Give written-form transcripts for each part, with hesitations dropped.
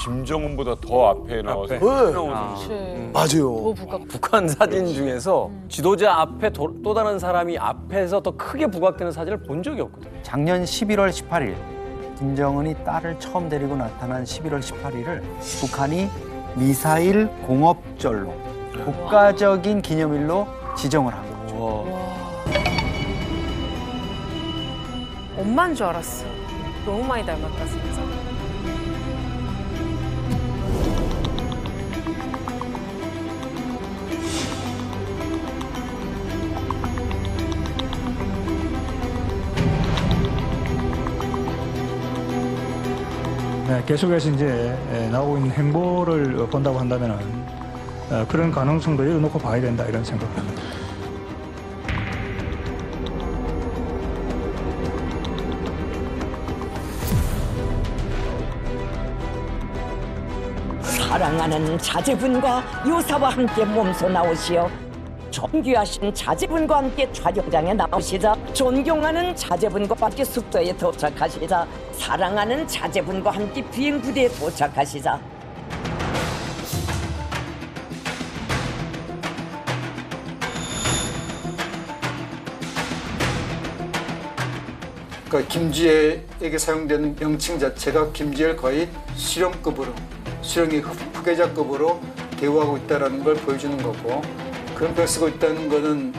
김정은보다 더 앞에 나와서. 맞아요. 북한 사진 중에서 지도자 앞에 또 다른 사람이 앞에서 더 크게 부각되는 사진을 본 적이 없거든요. 작년 11월 18일 김정은이 딸을 처음 데리고 나타난 11월 18일을 북한이 미사일 공업절로 국가적인 기념일로 지정을 한 거죠. 엄마인 줄 알았어. 너무 많이 닮았다 진짜. 네, 계속해서 이제 나오고 있는 행보를 본다고 한다면은 그런 가능성도 열어놓고 봐야 된다 이런 생각을 합니다. 사랑하는 자제분과 요사와 함께 몸소 나오시어 정귀하신 자제분과 함께 촬영장에 나오시자 존경하는 자제분과 함께 숙소에 도착하시자 사랑하는 자제분과 함께 비행부대에 도착하시자 그러니까 김주애에게 사용되는 명칭 자체가 김주애를 거의 수령급으로 수령의 후계자급으로 대우하고 있다는 걸 보여주는 거고 그런 표현을 쓰고 있다는 거는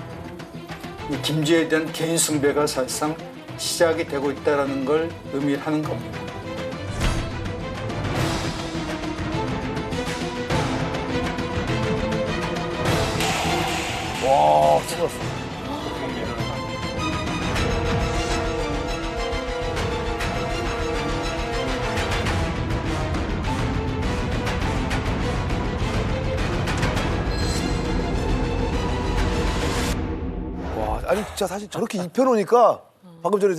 이 김주애에 대한 개인 숭배가 사실상 시작이 되고 있다는 걸 의미하는 겁니다. 와, 찍었어. 와, 아니 진짜 사실 저렇게 입혀놓으니까 방금 전에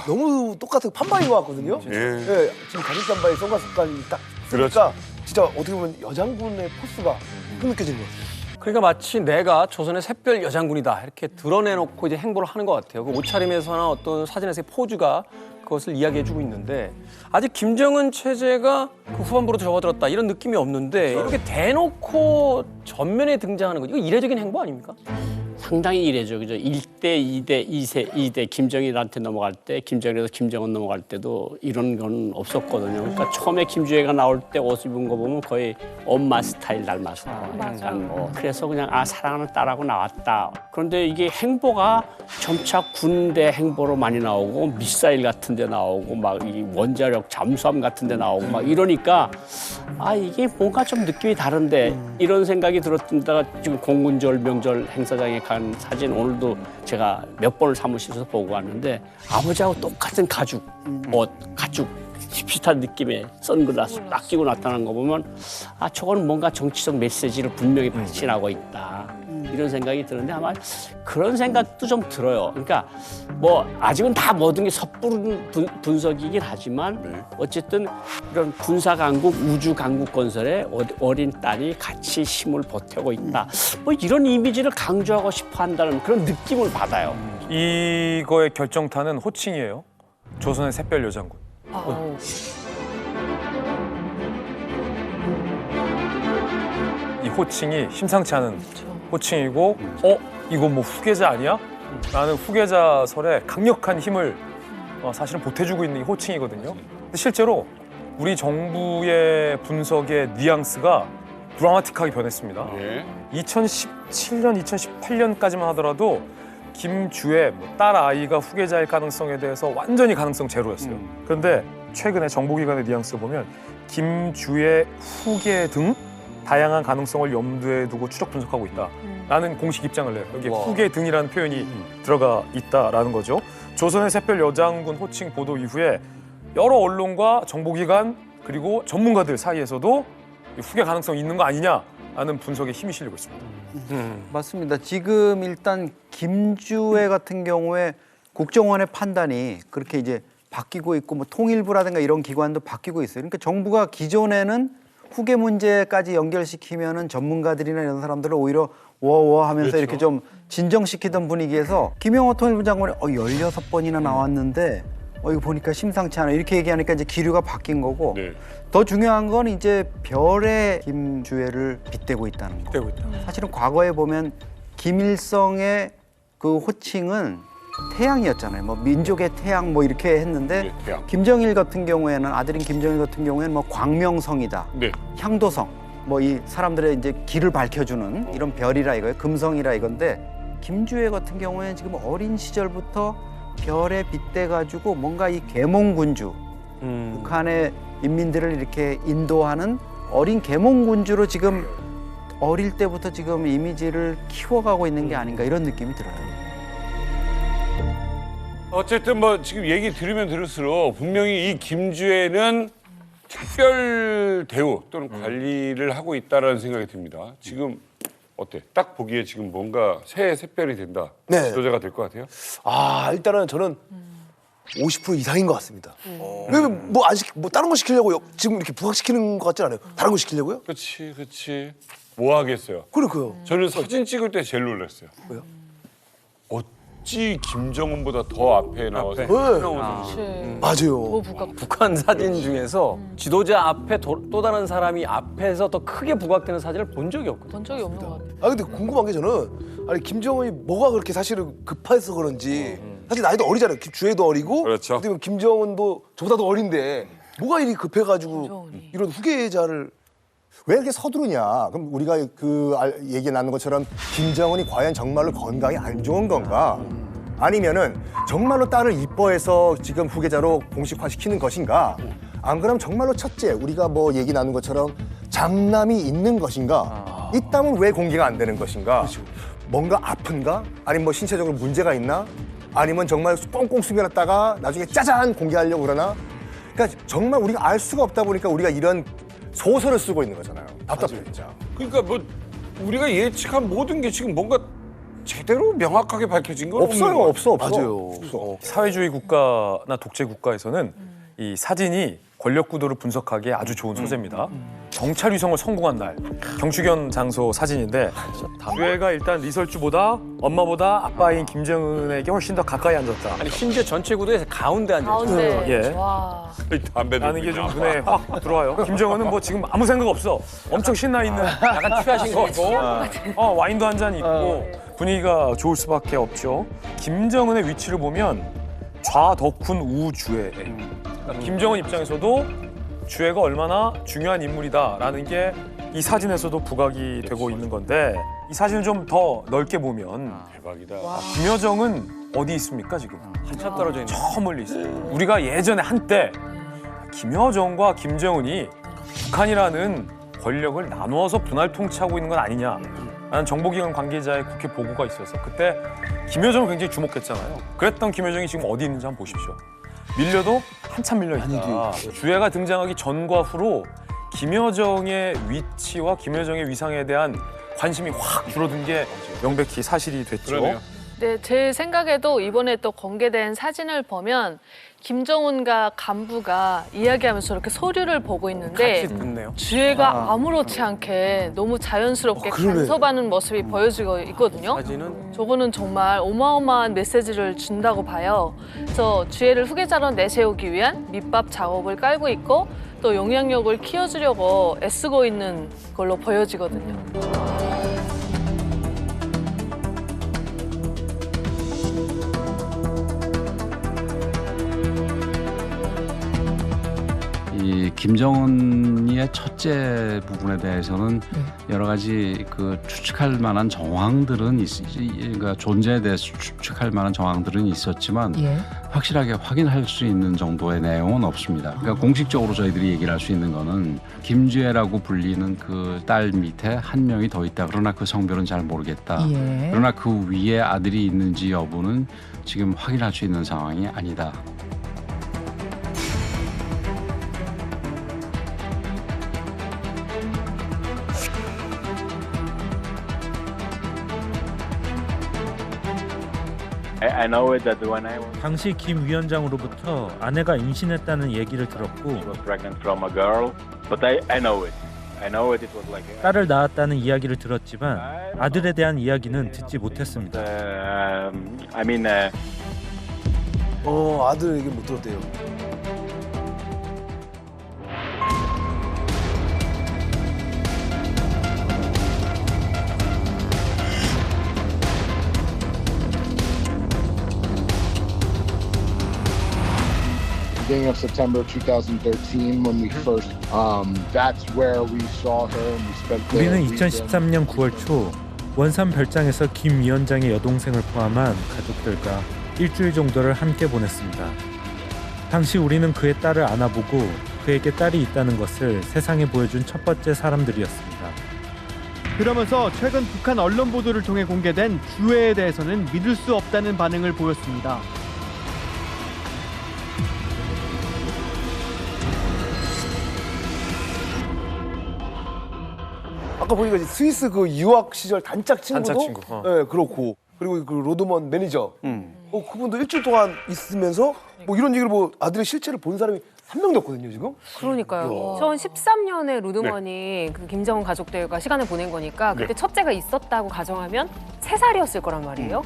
너무 똑같은 판바인 것 같거든요. 예, 지금 가죽 잠바에 선글라스까지 딱 쓰니까 진짜 어떻게 보면 여장군의 포스가 느껴지는 것 같아요. 그러니까 마치 내가 조선의 샛별 여장군이다 이렇게 드러내놓고 이제 행보를 하는 것 같아요. 그 옷차림에서나 어떤 사진에서의 포즈가 그것을 이야기해주고 있는데 아직 김정은 체제가 그 후반부로 접어들었다 이런 느낌이 없는데 이렇게 대놓고 전면에 등장하는 거 이거 이례적인 행보 아닙니까? 상당히 이례적이죠. 1대, 2대, 2대 김정일한테 넘어갈 때, 김정일에서 김정은 넘어갈 때도 이런 건 없었거든요. 그러니까 처음에 김주애가 나올 때 옷 입은 거 보면 거의 엄마 스타일 닮았어. 약간 뭐 그래서 그냥 사랑하는 딸하고 나왔다. 그런데 이게 행보가 점차 군대 행보로 많이 나오고 미사일 같은 데 나오고 막 이 원자력 잠수함 같은 데 나오고 막 이러니까 이게 뭔가 좀 느낌이 다른데 이런 생각이 들었다가 지금 공군절 명절 행사장에 간 사진 오늘도 제가 몇 번을 사무실에서 보고 왔는데 아버지하고 똑같은 가죽 옷, 가죽 비슷한 느낌의 선글라스 딱 끼고 나타난 거 보면 저건 뭔가 정치적 메시지를 분명히 발신하고 있다. 이런 생각이 드는데 아마 그런 생각도 좀 들어요. 그러니까 뭐 아직은 다 모든 게 섣부른 분석이긴 하지만 어쨌든 이런 군사 강국, 우주 강국 건설에 어린 딸이 같이 힘을 보태고 있다. 뭐 이런 이미지를 강조하고 싶어 한다는 그런 느낌을 받아요. 이거의 결정타는 호칭이에요. 조선의 샛별 여장군. 이 호칭이 심상치 않은 호칭이고 이거 뭐 후계자 아니야? 라는 후계자설에 강력한 힘을 사실은 보태주고 있는 이 호칭이거든요. 근데 실제로 우리 정부의 분석의 뉘앙스가 드라마틱하게 변했습니다. 2017년, 2018년까지만 하더라도 김주애 딸 아이가 후계자일 가능성에 대해서 완전히 가능성 제로였어요. 그런데 최근에 정보기관의 뉘앙스 보면 김주애 후계 등 다양한 가능성을 염두에 두고 추적 분석하고 있다라는 공식 입장을 내요. 여기에 후계 등이라는 표현이 들어가 있다라는 거죠. 조선의 샛별 여장군 호칭 보도 이후에 여러 언론과 정보기관 그리고 전문가들 사이에서도 후계 가능성이 있는 거 아니냐라는 분석에 힘이 실리고 있습니다. 맞습니다. 지금 일단 김주애 같은 경우에 국정원의 판단이 그렇게 이제 바뀌고 있고 뭐 통일부라든가 이런 기관도 바뀌고 있어요. 그러니까 정부가 기존에는 후계 문제까지 연결시키면은 전문가들이나 이런 사람들을 오히려 워워 하면서 이렇게 좀 진정시키던 분위기에서 김영호 통일부 장관이 16번이나 나왔는데 이거 보니까 심상치 않아 이렇게 얘기하니까 이제 기류가 바뀐 거고 네. 더 중요한 건 이제 별에 김주애를 빗대고 있다는 거. 되고 있다. 사실은 과거에 보면 김일성의 그 호칭은 태양이었잖아요. 뭐 민족의 태양 뭐 이렇게 했는데 네, 태양. 김정일 같은 경우에는 아들인 김정일 같은 경우에는 뭐 광명성이다, 네. 향도성, 뭐 이 사람들의 이제 길을 밝혀주는 이런 별이라 이거예요. 금성이라 이건데 김주애 같은 경우에는 지금 어린 시절부터 별에 빗대 가지고 뭔가 이 계몽군주 북한의 인민들을 이렇게 인도하는 어린 계몽군주로 지금 어릴 때부터 지금 이미지를 키워가고 있는 게 아닌가 이런 느낌이 들어요. 어쨌든 뭐 지금 얘기 들으면 들을수록 분명히 이 김주애는 특별 대우 또는 관리를 하고 있다라는 생각이 듭니다. 지금 어때? 딱 보기에 지금 뭔가 새별이 된다. 네. 지도자가 될 것 같아요? 아, 일단은 저는 50% 이상인 것 같습니다. 왜냐면 뭐 안 시키, 뭐 다른 거 시키려고 지금 이렇게 부각시키는 것 같지 않아요? 다른 거 시키려고요? 그렇지, 그렇지. 뭐 하겠어요? 그러니까요. 저는 사진 찍을 때 제일 놀랐어요. 왜요? 어찌 김정은보다 더 앞에 나와서 네. 맞아요. 북한 사진 중에서 지도자 앞에 또 다른 사람이 앞에서 더 크게 부각되는 사진을 본 적이 없거든요. 본 적이 없는 것 같아요. 아 근데 궁금한 게 저는 아니 김정은이 뭐가 그렇게 사실은 급해서 그런지 사실 나이도 어리잖아요. 주애도 어리고 그렇죠. 그다음에 김정은도 저보다도 어린데 뭐가 이리 급해가지고 이런 후계자를 왜 이렇게 서두르냐? 그럼 우리가 얘기 나눈 것처럼 김정은이 과연 정말로 건강이 안 좋은 건가? 아니면은 정말로 딸을 이뻐해서 지금 후계자로 공식화시키는 것인가? 안 그러면 정말로 첫째 우리가 뭐 얘기 나눈 것처럼 장남이 있는 것인가? 있다면 왜 공개가 안 되는 것인가? 뭔가 아픈가? 아니면 뭐 신체적으로 문제가 있나? 아니면 정말 꽁꽁 숨겨놨다가 나중에 짜잔 공개하려고 그러나? 그러니까 정말 우리가 알 수가 없다 보니까 우리가 이런 소설을 쓰고 있는 거잖아요. 답답해 진짜. 그러니까 뭐 우리가 예측한 모든 게 지금 뭔가 제대로 명확하게 밝혀진 건 없는 것 없어. 맞아요. 없어. 사회주의 국가나 독재 국가에서는 이 사진이 권력 구도를 분석하기에 아주 좋은 소재입니다. 경찰 위성을 성공한 날 경축연 장소 사진인데 주애가 일단 리설주보다 엄마보다 아빠인 김정은에게 훨씬 더 가까이 앉았다. 아니 심지어 전체 구도에서 가운데 앉아 있어요. 가운데. 예. 와. 담배 라는 게 좀 눈에 확 들어와요. 김정은은 뭐 지금 아무 생각 없어. 엄청 신나 있는 약간 취하신 거 같고. 와인도 한 잔 있고 분위기가 좋을 수밖에 없죠. 김정은의 위치를 보면 좌덕훈 우주애. 그러니까 김정은 입장에서도 주애가 얼마나 중요한 인물이다라는 게 이 사진에서도 부각이 되고 있는 건데 이 사진을 좀 더 넓게 보면 대박이다. 김여정은 어디 있습니까 지금? 한참 떨어져 있는. 저 멀리 있어요. 우리가 예전에 한때 김여정과 김정은이 북한이라는 권력을 나누어서 분할 통치하고 있는 건 아니냐라는 정보기관 관계자의 국회 보고가 있어서 그때 김여정을 굉장히 주목했잖아요. 그랬던 김여정이 지금 어디 있는지 한번 보십시오. 밀려도 한참 밀려 있다. 주애가 등장하기 전과 후로 김여정의 위치와 김여정의 위상에 대한 관심이 확 줄어든 게 명백히 사실이 됐죠. 그러네요. 네, 제 생각에도 이번에 또 공개된 사진을 보면 김정은과 간부가 이야기하면서 이렇게 서류를 보고 있는데 같이 듣네요. 주애가 아무렇지 않게 너무 자연스럽게 간섭하는 모습이 보여지고 있거든요. 사진은 저거는 정말 어마어마한 메시지를 준다고 봐요. 그래서 주애를 후계자로 내세우기 위한 밑밥 작업을 깔고 있고 또 영향력을 키워주려고 애쓰고 있는 걸로 보여지거든요. 이 김정은의 첫째 부분에 대해서는 여러 가지 그 추측할 만한 정황들은 그러니까 존재에 대해서 추측할 만한 정황들은 있었지만 확실하게 확인할 수 있는 정도의 내용은 없습니다. 그러니까 공식적으로 저희들이 얘기를 할 수 있는 거는 김주애라고 불리는 그 딸 밑에 한 명이 더 있다. 그러나 그 성별은 잘 모르겠다. 그러나 그 위에 아들이 있는지 여부는 지금 확인할 수 있는 상황이 아니다. 당시 김 위원장으로부터 아내가 임신했다는 얘기를 들었고 딸을 낳았다는 이야기를 들었지만 아들에 대한 이야기는 듣지 못했습니다. 아들 얘기 못 들었대요. Beginning of September 2013 when we first that's where we saw her and we spent the 우리는 weekend. 2013년 9월 초 원산 별장에서 김 위원장의 여동생을 포함한 가족들과 일주일 정도를 함께 보냈습니다. 당시 우리는 그의 딸을 안아보고 그에게 딸이 있다는 것을 세상에 보여준 첫 번째 사람들이었습니다. 그러면서 최근 북한 언론 보도를 통해 공개된 주애에 대해서는 믿을 수 없다는 반응을 보였습니다. 아까 보니까 이제 스위스 그 유학 시절 단짝 친구도 단짝 친구, 네, 그렇고 그리고 그 로드먼 매니저 그분도 일주일 동안 있으면서 뭐 이런 얘기를 뭐 아들의 실체를 본 사람이 한 명도 없거든요 지금. 그러니까요. 2013년에 로드먼이 그 김정은 가족들과 시간을 보낸 거니까 그때 첫째가 있었다고 가정하면 3살이었을 거란 말이에요.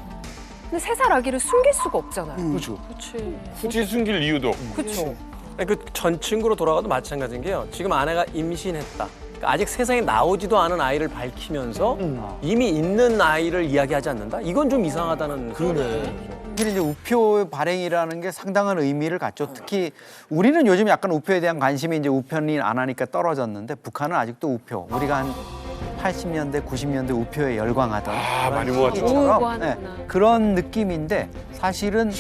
근데 3살 아기를 숨길 수가 없잖아요. 그렇죠. 그렇지. 굳이 숨길 이유도. 그렇죠. 그 전 친구로 돌아가도 마찬가지인 게요. 지금 아내가 임신했다. 그러니까 아직 세상에 나오지도 않은 아이를 밝히면서 이미 있는 아이를 이야기하지 않는다? 이건 좀 이상하다는. 그러네. 사실 이제 우표 발행이라는 게 상당한 의미를 갖죠. 특히 우리는 요즘 약간 우표에 대한 관심이 이제 우편이 안 하니까 떨어졌는데 북한은 아직도 우표. 우리가 한 80년대, 90년대 우표에 열광하던 많이 모았죠. 시기처럼, 네, 그런 느낌인데 사실은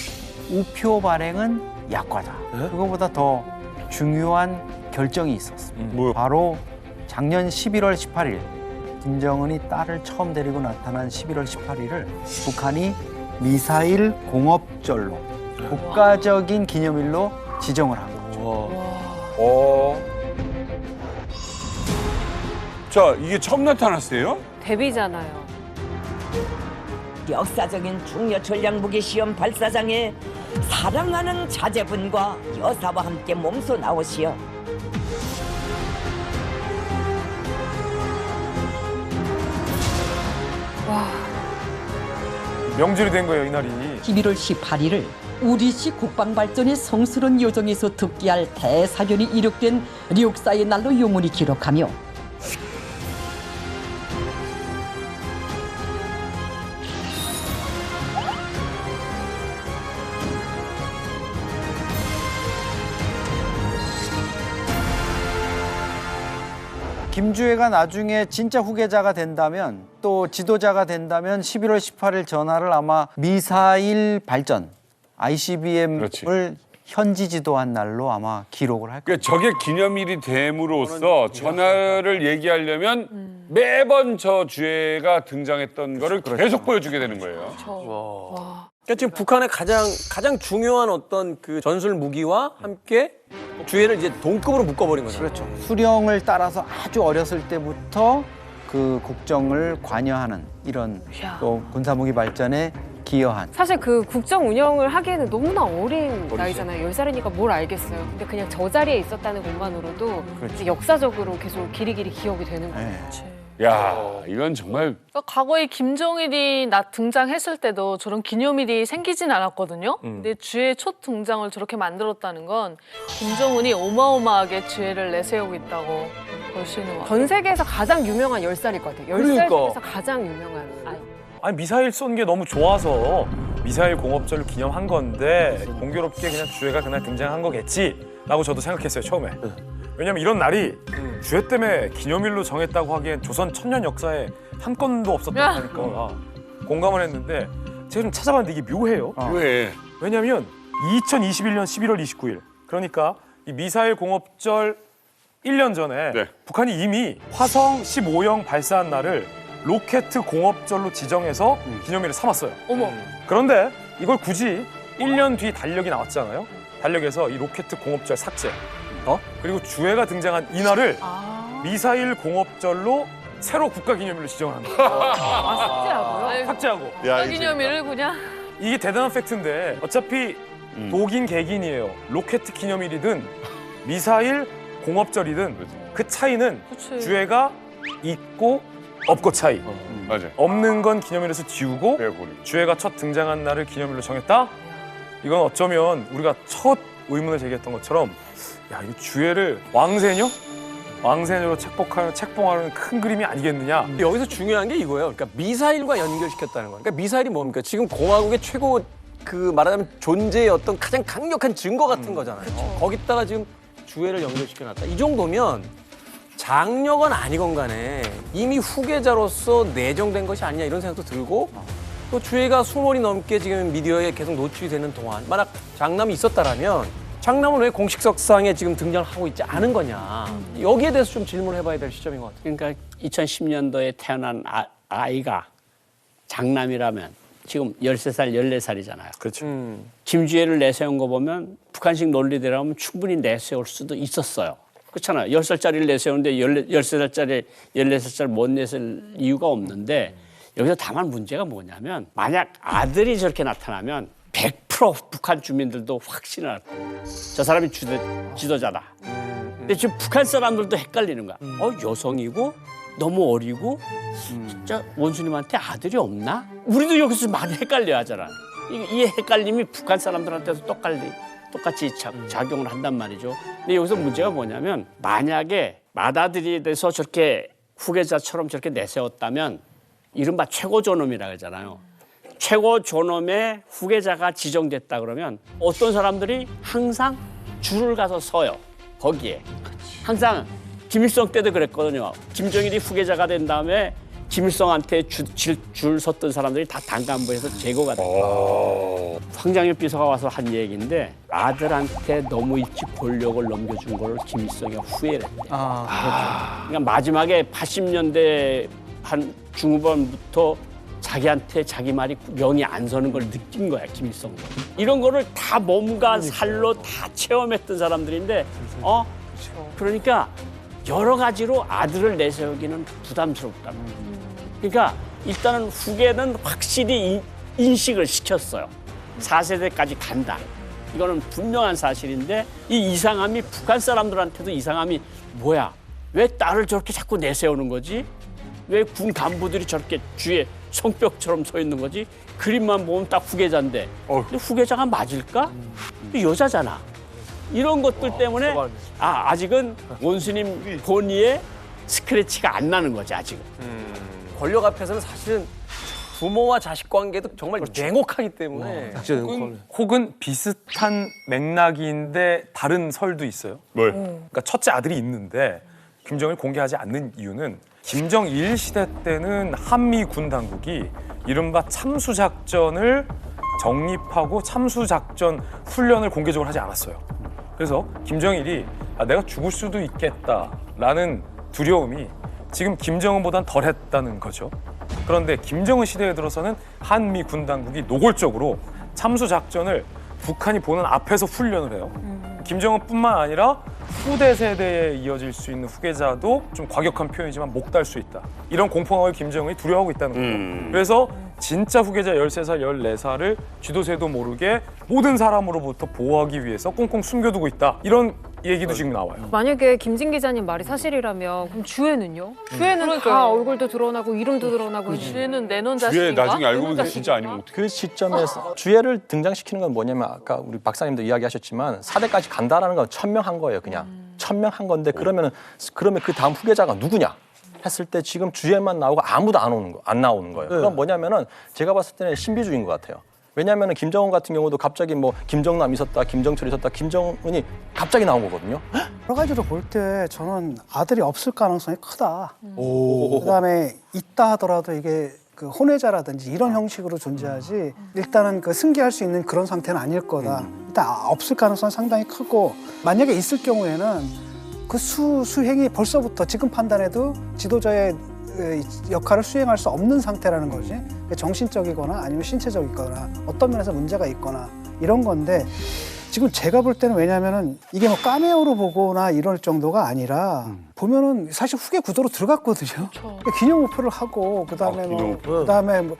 우표 발행은 약과다. 그거보다 더 중요한 결정이 있었습니다. 바로 작년 11월 18일 김정은이 딸을 처음 데리고 나타난 11월 18일을 북한이 미사일 공업절로 국가적인 기념일로 지정을 한 거죠. 자, 이게 처음 나타났어요? 데뷔잖아요. 역사적인 중요 전략무기 시험 발사장에 사랑하는 자제분과 여사와 함께 몸소 나오시어 명절이 된 거예요, 이날이. 11월 18일을 우리시 국방발전의 성스러운 여정에서 듣기할 대사견이 이룩된 역사의 날로 영원히 기록하며 김주애가 나중에 진짜 후계자가 된다면 또 지도자가 된다면 11월 18일 전화를 아마 미사일 발전 ICBM을 현지 지도한 날로 아마 기록을 할 거예요. 그러니까 저게 기념일이 됨으로써 전화를 얘기하려면 매번 저 주애가 등장했던 거를 계속 보여주게 되는 거예요. 그러니까 지금 북한의 가장 중요한 어떤 그 전술 무기와 함께 주애를 이제 동급으로 묶어버린 거죠. 그렇죠. 수령을 따라서 아주 어렸을 때부터 그 국정을 관여하는 이런 또 군사무기 발전에 기여한. 사실 그 국정 운영을 하기에는 너무나 어린 나이잖아요. 10살이니까 뭘 알겠어요. 근데 그냥 저 자리에 있었다는 것만으로도 이제 역사적으로 계속 길이길이 기억이 되는 거예요. 야, 이건 정말 그러니까 과거에 김정일이 등장했을 때도 저런 기념일이 생기진 않았거든요. 근데 주애 첫 등장을 저렇게 만들었다는 건 김정은이 어마어마하게 주애를 내세우고 있다고 볼 수 있는 것 같아요. 전 세계에서 가장 유명한 10살일 것 같아요. 10살 중에서 가장 유명한 아이. 아니 미사일 쏜 게 너무 좋아서 미사일 공업절을 기념한 건데 공교롭게 그냥 주애가 그날 등장한 거겠지라고 저도 생각했어요 처음에. 왜냐면 이런 날이 주애 때문에 기념일로 정했다고 하기엔 조선 천년 역사에 한 건도 없었다고 하니까 공감을 했는데 제가 좀 찾아봤는데 이게 묘해요. 왜? 왜냐면 2021년 11월 29일 그러니까 이 미사일 공업절 1년 전에 북한이 이미 화성 15형 발사한 날을 로켓 공업절로 지정해서 기념일을 삼았어요. 어머. 그런데 이걸 굳이 1년 뒤 달력이 나왔잖아요. 달력에서 이 로켓 공업절 삭제. 그리고 주애가 등장한 이날을 미사일 공업절로 새로 국가기념일로 지정을 한다. 삭제하고요? 삭제하고. 국가기념일을 그냥. 이게 대단한 팩트인데 어차피 독인 개긴이에요. 로켓 기념일이든 미사일 공업절이든 그 차이는 주애가 있고 없고 차이. 맞아요. 없는 건 기념일에서 지우고 주애가 첫 등장한 날을 기념일로 정했다? 이건 어쩌면 우리가 첫 의문을 제기했던 것처럼 야, 이 주애를 왕세녀로 책봉하는 큰 그림이 아니겠느냐. 여기서 중요한 게 이거예요. 그러니까 미사일과 연결시켰다는 거예요. 그러니까 미사일이 뭡니까? 지금 공화국의 최고 그 말하자면 존재의 어떤 가장 강력한 증거 같은 거잖아요. 거기다가 지금 주애를 연결시켜놨다. 이 정도면 장녀건 아니건 간에 이미 후계자로서 내정된 것이 아니냐 이런 생각도 들고 또 주애가 20월이 넘게 지금 미디어에 계속 노출이 되는 동안 만약 장남이 있었다라면 장남은 왜 공식석상에 지금 등장을 하고 있지 않은 거냐. 여기에 대해서 좀 질문을 해봐야 될 시점인 것 같아요. 그러니까 2010년도에 태어난 아이가 장남이라면 지금 13살, 14살이잖아요. 그렇죠. 김주애를 내세운 거 보면 북한식 논리대로라면 충분히 내세울 수도 있었어요. 그렇잖아요. 10살짜리를 내세우는데 13살짜리, 14살짜리 못 내세울 이유가 없는데 여기서 다만 문제가 뭐냐면 만약 아들이 저렇게 나타나면 100% 북한 주민들도 확신을 할 거예요. 저 사람이 지도자다. 근데 지금 북한 사람들도 헷갈리는 거야. 여성이고 너무 어리고 진짜 원수님한테 아들이 없나? 우리도 여기서 많이 헷갈려 하잖아. 이 헷갈림이 북한 사람들한테도 똑같이 작용을 한단 말이죠. 근데 여기서 문제가 뭐냐면 만약에 맏아들이 돼서 저렇게 후계자처럼 저렇게 내세웠다면 이른바 최고 존엄이라 그러잖아요. 최고 존엄의 후계자가 지정됐다 그러면 어떤 사람들이 항상 줄을 가서 서요. 거기에. 항상 김일성 때도 그랬거든요. 김정일이 후계자가 된 다음에 김일성한테 줄 섰던 사람들이 다 당간부에서 제거가 됐고 황장엽 비서가 와서 한 얘기인데 아들한테 너무 일찍 권력을 넘겨준 걸 김일성이 후회를 했대. 그러니까 마지막에 80년대 한 중후반부터 자기한테 자기 말이 명이 안 서는 걸 느낀 거야, 김일성은. 이런 거를 다 몸과 살로 다 체험했던 사람들인데 그러니까 여러 가지로 아들을 내세우기는 부담스럽다. 그러니까 일단은 후계는 확실히 인식을 시켰어요. 4세대까지 간다. 이거는 분명한 사실인데 이 이상함이 북한 사람들한테도 이상함이 뭐야? 왜 딸을 저렇게 자꾸 내세우는 거지? 왜 군 간부들이 저렇게 뒤에 성벽처럼 서 있는 거지? 그림만 보면 딱 후계자인데 근데 후계자가 맞을까? 여자잖아. 이런 것들 때문에 아직은 원수님 본의에 스크래치가 안 나는 거지 아직은. 권력 앞에서는 사실은 부모와 자식 관계도 정말 냉혹하기 때문에 혹은 비슷한 맥락인데 다른 설도 있어요. 그러니까 첫째 아들이 있는데 김정일 공개하지 않는 이유는 김정일 시대 때는 한미 군 당국이 이른바 참수작전을 정립하고 참수작전 훈련을 공개적으로 하지 않았어요. 그래서 김정일이 내가 죽을 수도 있겠다라는 두려움이 지금 김정은보단 덜했다는 거죠. 그런데 김정은 시대에 들어서는 한미 군 당국이 노골적으로 참수작전을 북한이 보는 앞에서 훈련을 해요. 김정은뿐만 아니라 후대 세대에 이어질 수 있는 후계자도 좀 과격한 표현이지만 목달 수 있다. 이런 공포감을 김정은이 두려워하고 있다는 거예요. 그래서 진짜 후계자 13살, 14살을 쥐도 새도 모르게 모든 사람으로부터 보호하기 위해서 꽁꽁 숨겨두고 있다. 이런 얘기도 지금 나와요. 만약에 김진 기자님 말이 사실이라면 그럼 주애는요? 주애는 다 얼굴도 드러나고 이름도 드러나고 주애는 내놓은 주애 자식인가? 나중에 알고 보니까 진짜 아니면 어떡해. 그 시점에서 주애를 등장시키는 건 뭐냐면 아까 우리 박사님도 이야기하셨지만 4대까지 간다라는 건 천명한 거예요. 그냥 천명한 건데 그러면 그 다음 후계자가 누구냐 했을 때 지금 주애만 나오고 아무도 안 나오는 거예요. 그럼 뭐냐면은 제가 봤을 때는 신비주의인 것 같아요. 왜냐하면 김정은 같은 경우도 갑자기 뭐 김정남 있었다, 김정철 있었다, 김정은이 갑자기 나온 거거든요. 여러 가지로 볼 때 저는 아들이 없을 가능성이 크다. 그다음에 있다 하더라도 이게 그 혼외자라든지 이런 형식으로 존재하지 일단은 그 승계할 수 있는 그런 상태는 아닐 거다. 일단 없을 가능성은 상당히 크고 만약에 있을 경우에는 그 수행이 벌써부터 지금 판단해도 지도자의 역할을 수행할 수 없는 상태라는 거지. 정신적이거나 아니면 신체적이거나 어떤 면에서 문제가 있거나 이런 건데 지금 제가 볼 때는 왜냐면은 이게 뭐 카메오로 보거나 이럴 정도가 아니라 보면은 사실 후계 구도로 들어갔거든요. 기념우표를 하고 그다음에 뭐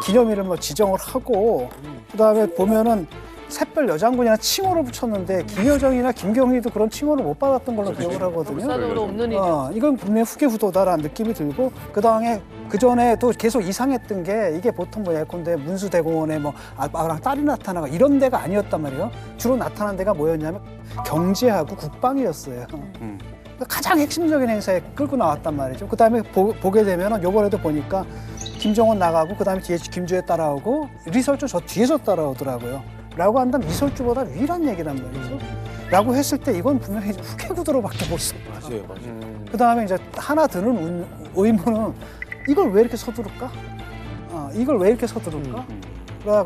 기념일을 뭐 지정을 하고 그다음에 보면은 샛별 여장군이나 칭호를 붙였는데 김여정이나 김경희도 그런 칭호를 못 받았던 걸로 기억을 하거든요. 역사적으로 없는 일이죠. 이건 분명히 후계 후도다라는 느낌이 들고 그 전에 또 계속 이상했던 게 이게 보통 뭐 예컨대 문수대공원에 뭐 아빠랑 딸이 나타나고 이런 데가 아니었단 말이에요. 주로 나타난 데가 뭐였냐면 경제하고 국방이었어요. 가장 핵심적인 행사에 끌고 나왔단 말이죠. 그다음에 보게 되면 요번에도 보니까 김정은 나가고 그다음에 뒤에 김주혜 따라오고 리설주 저 뒤에서 따라오더라고요. 라고 한다면 리설주보다 위란 얘기란 말이죠. 라고 했을 때 이건 분명히 후계 구도로밖에 못 써. 맞아요, 맞아요. 그다음에 이제 하나 드는 의문은 이걸 왜 이렇게 서두를까? 이걸 왜 이렇게 서두를까?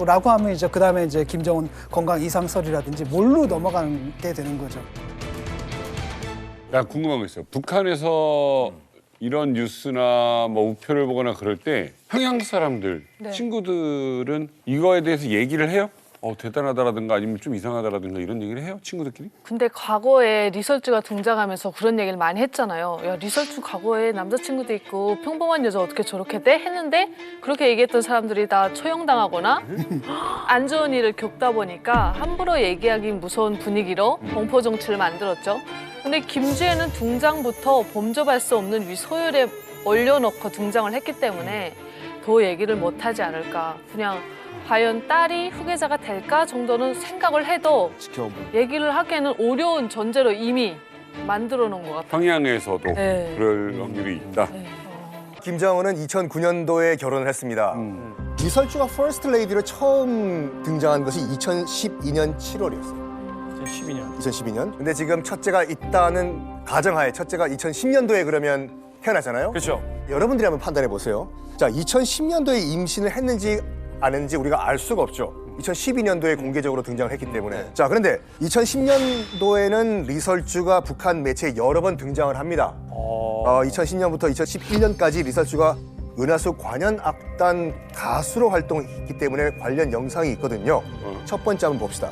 라고 하면 이제 그다음에 이제 김정은 건강 이상설이라든지 뭘로 넘어가게 되는 거죠. 나 궁금한 거 있어요. 북한에서 이런 뉴스나 뭐 우표를 보거나 그럴 때 평양 사람들, 네. 친구들은 이거에 대해서 얘기를 해요? 대단하다라든가 아니면 좀 이상하다라든가 이런 얘기를 해요? 친구들끼리? 근데 과거에 리설주가 등장하면서 그런 얘기를 많이 했잖아요. 야, 리설주 과거에 남자친구도 있고 평범한 여자 어떻게 저렇게 돼? 했는데 그렇게 얘기했던 사람들이 다 처형당하거나 안 좋은 일을 겪다 보니까 함부로 얘기하기 무서운 분위기로 공포 정치를 만들었죠. 근데 김주혜는 등장부터 범접할 수 없는 소열에 올려놓고 등장을 했기 때문에 더 얘기를 못하지 않을까. 그냥 과연 딸이 후계자가 될까 정도는 생각을 해도 얘기를 하기에는 어려운 전제로 이미 만들어 놓은 것 같아요. 평양에서도 네. 그럴 확률이 있다. 김정은은 2009년도에 결혼을 했습니다. 리설주가 퍼스트 레이디로 처음 등장한 것이 2012년 7월이었어요. 2012년. 근데 지금 첫째가 있다는 가정하에 첫째가 2010년도에 그러면 태어났잖아요. 그렇죠. 여러분들이 한번 판단해 보세요. 자, 2010년도에 임신을 했는지 안 했는지 우리가 알 수가 없죠. 2012년도에 공개적으로 등장을 했기 때문에. 자, 그런데 2010년도에는 리설주가 북한 매체에 여러 번 등장을 합니다. 2010년부터 2011년까지 리설주가 은하수 관현악단 가수로 활동했기 때문에 관련 영상이 있거든요. 첫 번째 한번 봅시다.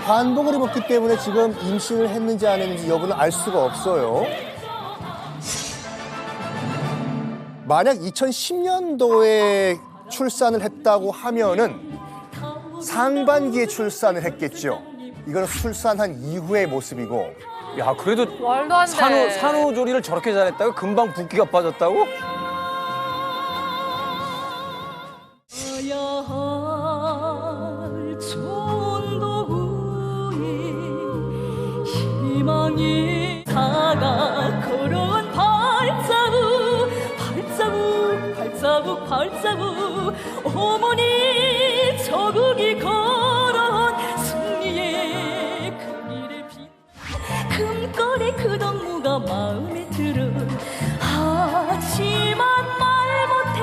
한복을 입었기 때문에 지금 임신을 했는지 안 했는지 여부는 알 수가 없어요. 만약 2010년도에 출산을 했다고 하면은 상반기에 출산을 했겠죠. 이건 출산한 이후의 모습이고. 야, 그래도 말도 안 돼. 산후조리를 저렇게 잘했다고? 금방 붓기가 빠졌다고? 희망이 다가 걸어온 발자국 어머니 조국이 걸어온 승리의 그 길을 금거리 그 덕무가 마음에 들어 하지만 말 못해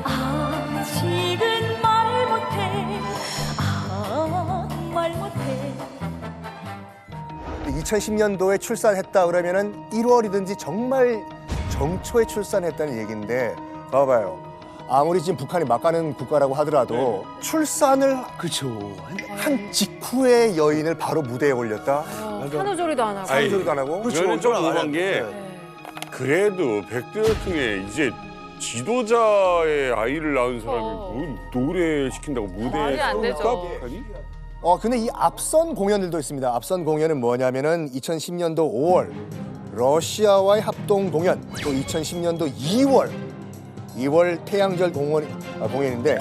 아직은 말 못해 말 못해 2010년도에 출산했다 그러면은 1월이든지 정말 정초에 출산했다는 얘기인데 봐봐요. 아무리 지금 북한이 막가는 국가라고 하더라도 출산을 한 직후에 여인을 바로 무대에 올렸다. 산후조리도 안 하고. 산후조리도 안 하고. 저는 좀 궁금한 게 그래도 백대통령의 이제 지도자의 아이를 낳은 사람이 뭐 노래 시킨다고 무대에 말이 안 되죠. 근데 이 앞선 공연들도 있습니다. 앞선 공연은 뭐냐면은 2010년도 5월 러시아와의 합동 공연, 또 2010년도 2월 태양절 공연인데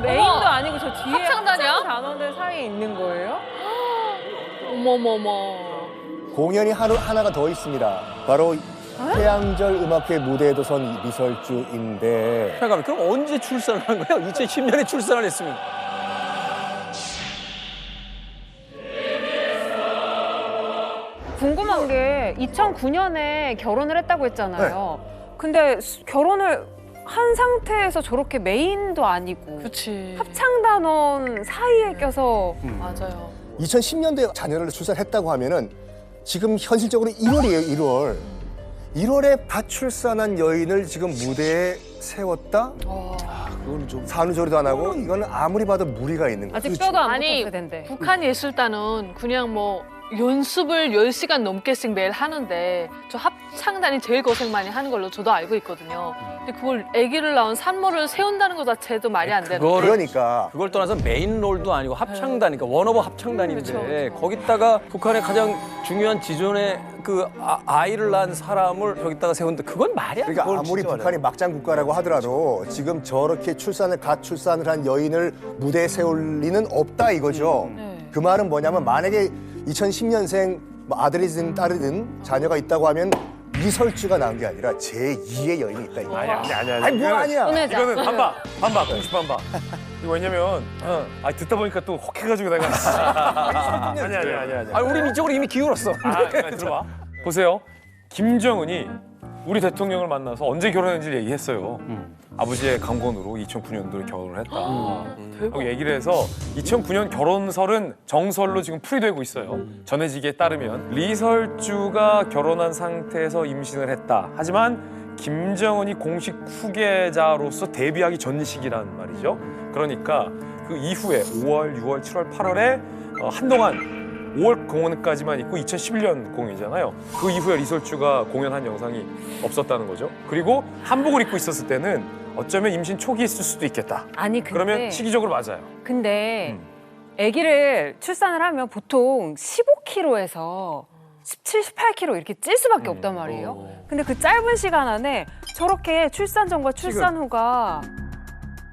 메인도 아니고 저 뒤에 합창단이야? 단원들 사이에 있는 거예요? 어머머머. 공연이 하나가 더 있습니다. 바로 태양절 음악회 무대에도 선 리설주인데. 잠깐만, 그럼 언제 출산을 한 거예요? 2010년에 출산을 했으면. 궁금한 게 2009년에 결혼을 했다고 했잖아요. 근데 결혼을 한 상태에서 저렇게 메인도 아니고 그치. 합창단원 사이에 껴서 맞아요. 2010년도에 자녀를 출산했다고 하면은 지금 현실적으로 1월이에요, 1월. 1월에 밭출산한 여인을 지금 무대에 세웠다? 그건 좀 산후조리도 안 하고 이거는 아무리 봐도 무리가 있는 거죠. 아직 뼈도 안 아니, 붙었을 텐데. 북한 예술단은 그냥 뭐 연습을 10시간 넘게씩 매일 하는데 저 합창단이 제일 고생 많이 하는 걸로 저도 알고 있거든요. 근데 그걸 아기를 낳은 산모를 세운다는 것 자체도 말이 안 되는 거예요. 그러니까 그걸 떠나서 메인 롤도 아니고 합창단이니까 원오브 합창단인데 거기다가 북한의 가장 중요한 지존의 그 아이를 낳은 사람을 여기다가 세운다. 그건 말이 안 돼. 그러니까 아무리 북한이 막장 국가라고 하더라도 지금 저렇게 갓 출산을 한 여인을 무대에 세울 리는 없다 이거죠. 그 말은 뭐냐면 만약에 2010년생 아들이든 딸이든 자녀가 있다고 하면 이설주가 나온 게 아니라 제2의 여인이 있다 이거. 아니야. 아니 뭐 아니야. 이거는 반박, 공식 반박. 이거 왜냐면 듣다 보니까 또 혹해가지고 내가 아니야. 아니 우린 이쪽으로 이미 기울었어. 들어봐. 보세요. 김정은이 우리 대통령을 만나서 언제 결혼했는지 얘기했어요. 아버지의 강권으로 2009년도에 결혼을 했다. 하고 얘기를 해서 2009년 결혼설은 정설로 지금 풀이되고 있어요. 전해지기에 따르면 리설주가 결혼한 상태에서 임신을 했다. 하지만 김정은이 공식 후계자로서 데뷔하기 전 시기란 말이죠. 그러니까 그 이후에 5월, 6월, 7월, 8월에 한동안 5월 공연까지만 있고 2011년 공연이잖아요. 그 이후에 리설주가 공연한 영상이 없었다는 거죠. 그리고 한복을 입고 있었을 때는 어쩌면 임신 초기였을 수도 있겠다. 아니 근데 그러면 시기적으로 맞아요. 근데 아기를 출산을 하면 보통 15kg에서 17, 18kg 이렇게 찔 수밖에 없단 말이에요. 근데 그 짧은 시간 안에 저렇게 출산 전과 출산 후가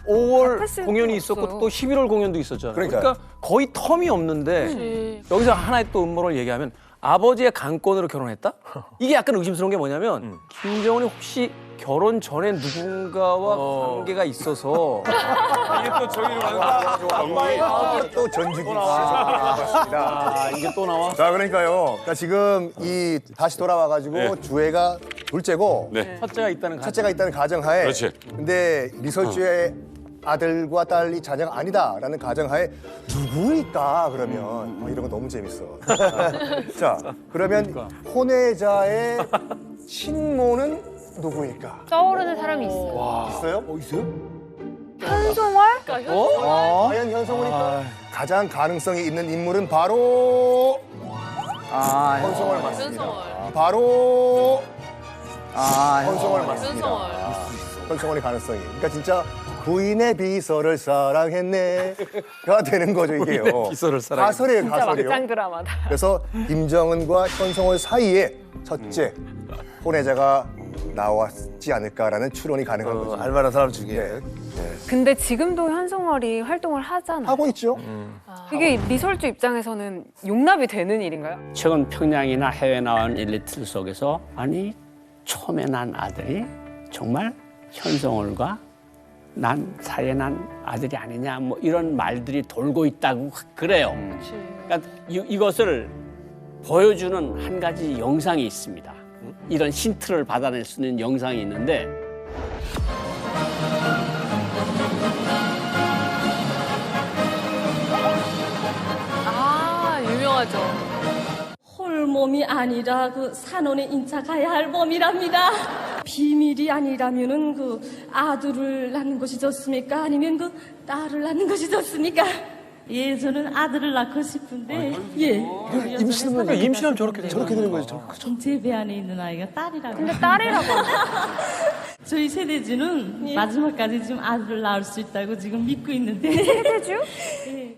5월 공연이 있었고 또 11월 공연도 있었잖아요. 그러니까 거의 텀이 없는데 여기서 하나의 또 음모를 얘기하면 아버지의 강권으로 결혼했다? 이게 약간 의심스러운 게 뭐냐면 김정은이 혹시 결혼 전에 누군가와 관계가 있어서 이게 또 저기로 가는 또 전주기 맞습니다. 이게 또 나와? 자, 그러니까요. 그러니까 지금 이 다시 돌아와가지고 주애가 둘째고 첫째가 있다는 첫째가 있다는 가정하에. 그렇지. 근데 리설주의 아들과 딸이 자녀가 아니다라는 가정하에 누구일까 그러면 이런 거 너무 재밌어. 자, 그러면 혼외자의 친모는 누구일까? 떠오르는 사람이 있어요. 있어요? 있어요? 현송월? 과연 현송월이 가장 가능성이 있는 인물은 바로 현송월 맞습니다. 바로 현송월 맞습니다. 현송월의 가능성이. 그러니까 진짜 부인의 비서를 사랑했네가 되는 거죠 이게요. 비서를 사랑했네. 가설이에요, 진짜 가설이요. 막장 드라마다. 그래서 김정은과 현송월 사이에 첫째 혼외자가 나왔지 않을까라는 추론이 가능한 거죠. 알만한 사람 중에. 근데 지금도 현송월이 활동을 하잖아요. 하고 있죠. 이게 리설주 입장에서는 용납이 되는 일인가요? 최근 평양이나 해외 나온 일리트 속에서 아니 처음에 난 아들이 정말 현송월과 난 사이에 난 아들이 아니냐 뭐 이런 말들이 돌고 있다고 그래요. 그러니까 이것을 보여주는 한 가지 영상이 있습니다. 이런 힌트를 받아낼 수 있는 영상이 있는데 아, 유명하죠. 홀몸이 아니라 그 산원에 인착해야 할 몸이랍니다. 비밀이 아니라면은 그 아들을 낳는 것이 좋습니까? 아니면 그 딸을 낳는 것이 좋습니까? 예, 저는 아들을 낳고 싶은데 임신하면 저렇게 되는 거죠. 제 배 안에 있는 아이가 딸이라고. 근데 딸이라고 저희 세대주는 마지막까지 지금 아들을 낳을 수 있다고 지금 믿고 있는데. 세대주? 예.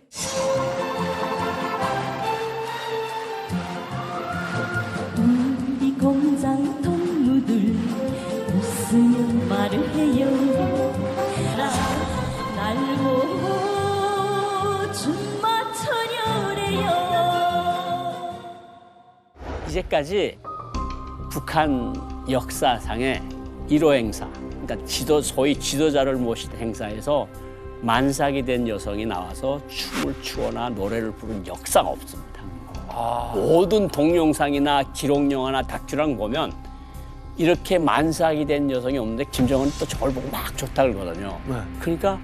우리 공장 동무들 웃으며 말을 해요. 날고 춤마 처녀래요. 이제까지 북한 역사상의 1호 행사, 그러니까 소위 지도자를 모신 행사에서 만삭이 된 여성이 나와서 춤을 추거나 노래를 부른 역사가 없습니다. 모든 동영상이나 기록 영화나 다큐랑 보면 이렇게 만삭이 된 여성이 없는데 김정은이 또 저걸 보고 막 좋다 그러거든요. 그러니까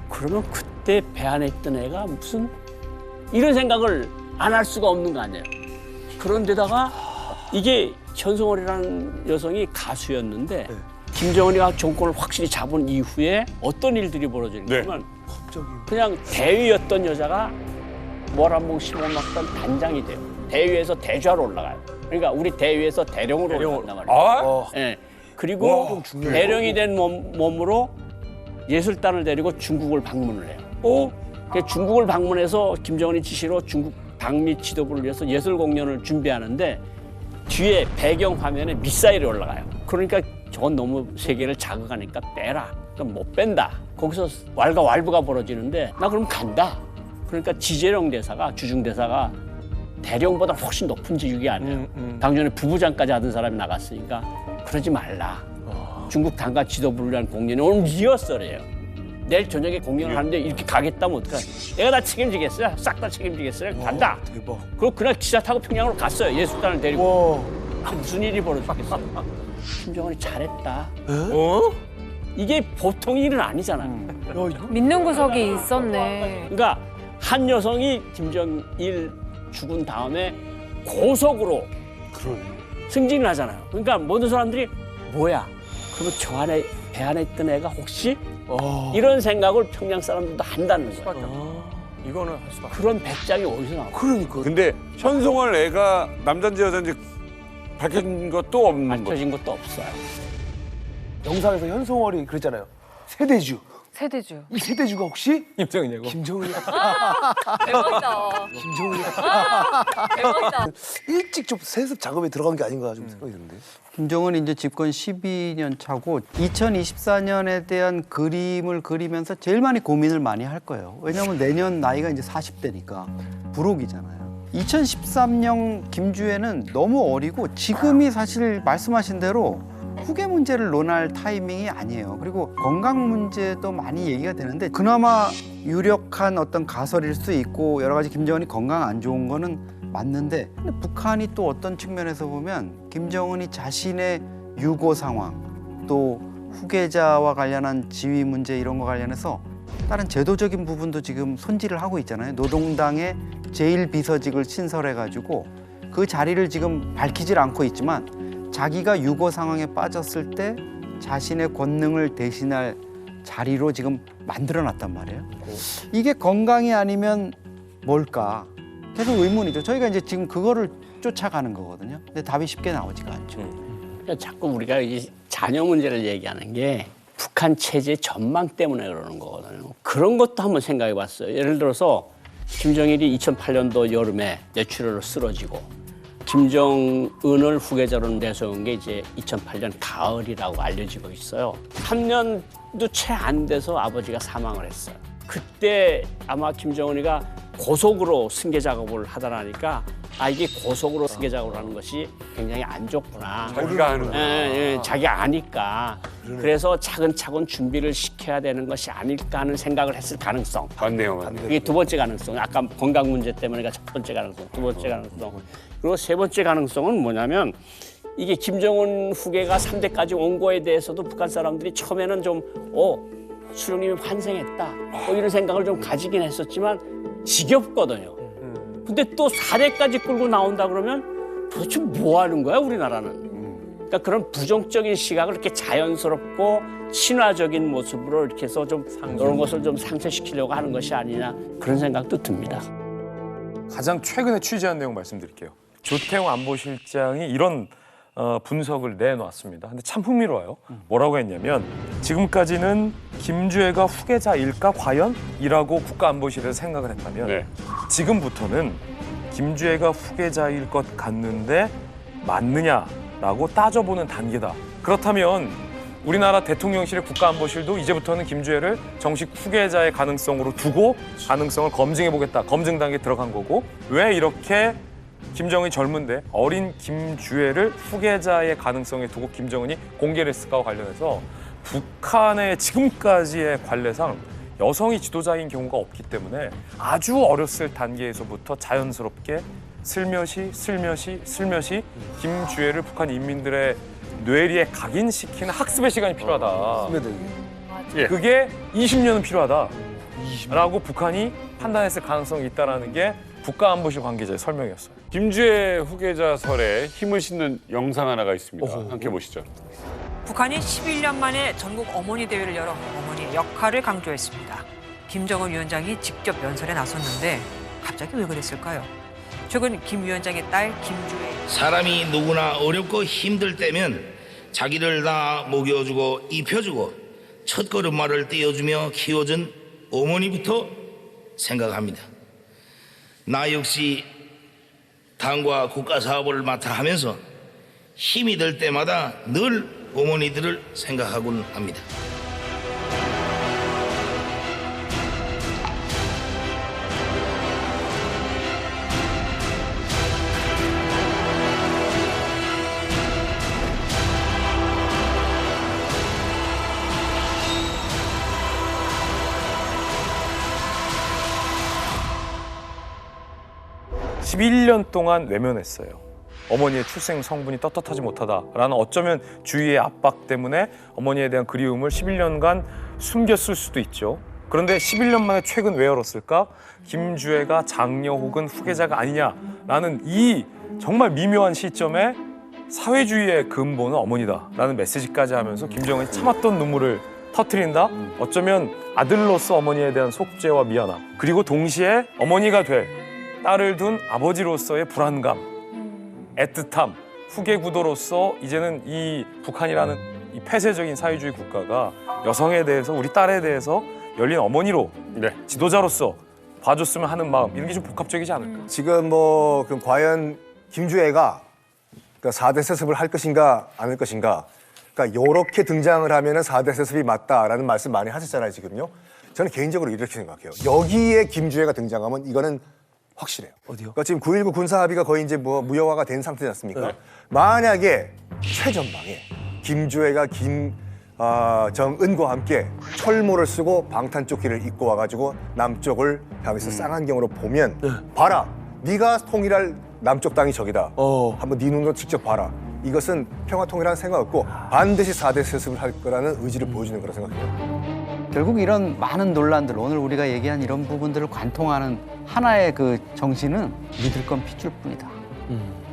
그러면 그때 배 안에 있던 애가 무슨 이런 생각을 안 할 수가 없는 거 아니에요. 그런데다가 이게 현송월이라는 여성이 가수였는데 김정은이가 정권을 확실히 잡은 이후에 어떤 일들이 벌어지냐면 그냥 대위였던 여자가 모란봉 15막단 단장이 돼요. 대위에서 대좌로 올라가요. 그러니까 우리 대위에서 대령으로 올라간단 말이에요. 네. 그리고 대령이 된 몸으로 예술단을 데리고 중국을 방문을 해요. 중국을 방문해서 김정은이 지시로 중국 방미 지도부를 위해서 예술 공연을 준비하는데 뒤에 배경 화면에 미사일이 올라가요. 그러니까 저건 너무 세계를 자극하니까 빼라. 그럼 못 뺀다. 거기서 왈가왈부가 벌어지는데 나 그럼 간다. 그러니까 지재령 대사가 주중 대사가 대령보다 훨씬 높은 직위 아니에요. 당연히 부부장까지 하던 사람이 나갔으니까 그러지 말라. 중국 당가 지도부를 위한 공연이 오늘 리허설이에요. 내일 저녁에 공연을 하는데 이렇게 가겠다면 어떡하냐. 내가 다 책임지겠어요. 싹 다 책임지겠어요. 간다. 대박. 그리고 그날 기차 타고 평양으로 갔어요. 예술단을 데리고. 무슨 일이 벌어졌겠어요. 김정은이 잘했다. 이게 보통 일은 아니잖아요. 믿는 구석이 있었네. 그러니까 한 여성이 김정일 죽은 다음에 고속으로 승진을 하잖아요. 그러니까 모든 사람들이 뭐야? 그러면 저 안에 배 안에 있던 애가 혹시 이런 생각을 평양 사람들도 한다는 거예요. 이거는 할 수가 그런 배짱이 어디서 나와? 그러니까. 근데 현송월 애가 남자인지 여자인지 밝혀진 것도 없는 거죠. 밝혀진 것도 없어요. 영상에서 현송월이 그랬잖아요. 세대주. 세대주. 이 세대주가 혹시 김정은이냐고? 김정은이야. 대박이다. 김정은이야. 대박이다. 일찍 좀 세습 작업에 들어간 게 아닌가 좀 생각이 드는데. 김정은 이제 집권 12년 차고 2024년에 대한 그림을 그리면서 제일 많이 고민을 많이 할 거예요. 왜냐하면 내년 나이가 이제 40대니까 불혹이잖아요. 2013년 김주애는 너무 어리고 지금이 사실 말씀하신 대로 후계 문제를 논할 타이밍이 아니에요. 그리고 건강 문제도 많이 얘기가 되는데 그나마 유력한 어떤 가설일 수 있고 여러 가지 김정은이 건강 안 좋은 거는 맞는데 근데 북한이 또 어떤 측면에서 보면 김정은이 자신의 유고 상황 또 후계자와 관련한 지위 문제 이런 거 관련해서 다른 제도적인 부분도 지금 손질을 하고 있잖아요. 노동당의 제1비서직을 신설해가지고 그 자리를 지금 밝히질 않고 있지만 자기가 유고 상황에 빠졌을 때 자신의 권능을 대신할 자리로 지금 만들어놨단 말이에요. 이게 건강이 아니면 뭘까? 계속 의문이죠. 저희가 이제 지금 그거를 쫓아가는 거거든요. 근데 답이 쉽게 나오지가 않죠. 그러니까 자꾸 우리가 이 자녀 문제를 얘기하는 게 북한 체제 전망 때문에 그러는 거거든요. 그런 것도 한번 생각해 봤어요. 예를 들어서 김정일이 2008년도 여름에 뇌출혈로 쓰러지고 김정은을 후계자로 내세운 게 이제 2008년 가을이라고 알려지고 있어요. 3년도 채 안 돼서 아버지가 사망을 했어요. 그때 아마 김정은이가 고속으로 승계 작업을 하다 보니까 이게 고속으로 승계 작업을 하는 것이 굉장히 안 좋구나. 자기가 하는 자기가 아니까. 그래서 차근차근 준비를 시켜야 되는 것이 아닐까 하는 생각을 했을 가능성. 맞네요. 이게 두 번째 가능성. 아까 건강 문제 때문에가 첫 번째 가능성, 두 번째 가능성. 그리고 세 번째 가능성은 뭐냐면 이게 김정은 후계가 3대까지 온 거에 대해서도 북한 사람들이 처음에는 좀 수령님이 환생했다. 이런 생각을 좀 가지긴 했었지만 지겹거든요. 근데 또 4대까지 끌고 나온다 그러면 도대체 뭐 하는 거야, 우리나라는? 그러니까 그런 부정적인 시각을 이렇게 자연스럽고 친화적인 모습으로 이렇게 해서 좀 이런 것을 좀 상쇄시키려고 하는 것이 아니냐 그런 생각도 듭니다. 가장 최근에 취재한 내용 말씀드릴게요. 조태용 안보실장이 이런 분석을 내놨습니다. 근데 참 흥미로워요. 뭐라고 했냐면 지금까지는 김주애가 후계자일까 과연? 이라고 국가안보실에서 생각을 했다면 지금부터는 김주애가 후계자일 것 같는데 맞느냐라고 따져보는 단계다. 그렇다면 우리나라 대통령실의 국가안보실도 이제부터는 김주애를 정식 후계자의 가능성으로 두고 가능성을 검증해보겠다. 검증 단계에 들어간 거고 왜 이렇게 김정은이 젊은데 어린 김주애를 후계자의 가능성에 두고 김정은이 공개를 했을까와 관련해서 북한의 지금까지의 관례상 여성이 지도자인 경우가 없기 때문에 아주 어렸을 단계에서부터 자연스럽게 슬며시 김주애를 북한 인민들의 뇌리에 각인시키는 학습의 시간이 필요하다. 예. 그게 20년은 필요하다라고 북한이 판단했을 가능성이 있다는 게 국가안보실 관계자의 설명이었어요. 김주애 후계자설에 힘을 싣는 영상 하나가 있습니다. 함께 보시죠. 북한이 11년 만에 전국 어머니 대회를 열어 어머니의 역할을 강조했습니다. 김정은 위원장이 직접 연설에 나섰는데 갑자기 왜 그랬을까요? 최근 김 위원장의 딸 김주애. 사람이 누구나 어렵고 힘들 때면 자기를 다 먹여주고 입혀주고 첫걸음마를 띄워주며 키워준 어머니부터 생각합니다. 나 역시 당과 국가 사업을 맡아 하면서 힘이 들 때마다 늘 어머니들을 생각하곤 합니다. 십 11년 동안 외면했어요. 어머니의 출생 성분이 떳떳하지 못하다라는 어쩌면 주위의 압박 때문에 어머니에 대한 그리움을 11년간 숨겼을 수도 있죠. 그런데 11년 만에 최근 왜 열었을까? 김주애가 장녀 혹은 후계자가 아니냐라는 이 정말 미묘한 시점에 사회주의의 근본은 어머니다라는 메시지까지 하면서 김정은이 참았던 눈물을 터뜨린다? 어쩌면 아들로서 어머니에 대한 속죄와 미안함, 그리고 동시에 어머니가 될 딸을 둔 아버지로서의 불안감, 애틋함, 후계 구도로서 이제는 이 북한이라는 이 폐쇄적인 사회주의 국가가 여성에 대해서, 우리 딸에 대해서 열린 어머니로, 지도자로서 봐줬으면 하는 마음, 이런 게 좀 복합적이지 않을까? 지금 뭐 그럼 과연 김주애가 그러니까 4대 세습을 할 것인가 안 할 것인가, 그러니까 이렇게 등장을 하면은 4대 세습이 맞다라는 말씀 많이 하셨잖아요 지금요. 저는 개인적으로 이렇게 생각해요. 여기에 김주애가 등장하면 이거는 확실해요. 어디요? 그러니까 지금 9.19 군사합의가 거의 이제 뭐 무효화가 된 상태지 않습니까? 만약에 최전방에 김주애가 정은과 함께 철모를 쓰고 방탄조끼를 입고 와가지고 남쪽을 향해서 쌍안경으로 보면 봐라, 네가 통일할 남쪽 땅이 저기다. 한번 네 눈으로 직접 봐라. 이것은 평화통일이라는 생각 없고 반드시 4대 세습을 할 거라는 의지를 보여주는 거라 생각해요. 결국 이런 많은 논란들, 오늘 우리가 얘기한 이런 부분들을 관통하는 하나의 그 정신은 믿을 건 핏줄 뿐이다.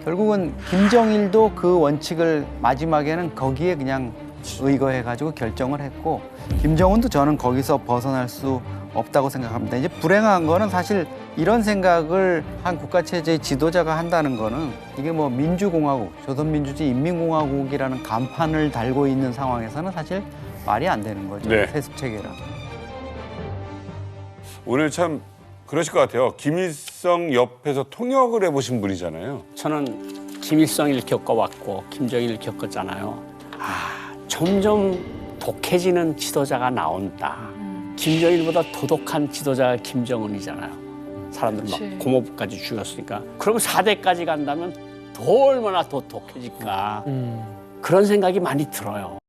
결국은 김정일도 그 원칙을 마지막에는 거기에 그냥 의거해가지고 결정을 했고, 김정은도 저는 거기서 벗어날 수 없다고 생각합니다. 이제 불행한 거는 사실 이런 생각을 한 국가체제의 지도자가 한다는 거는 이게 뭐 민주공화국, 조선민주주의 인민공화국이라는 간판을 달고 있는 상황에서는 사실 말이 안 되는 거죠. 네. 세습체계라. 오늘 참 그러실 것 같아요. 김일성 옆에서 통역을 해보신 분이잖아요. 저는 김일성을 겪어왔고 김정일을 겪었잖아요. 점점 독해지는 지도자가 나온다. 김정일보다 도독한 지도자가 김정은이잖아요. 사람들 막 고모부까지 죽였으니까. 그러면 4대까지 간다면 더 얼마나 더 독해질까. 그런 생각이 많이 들어요.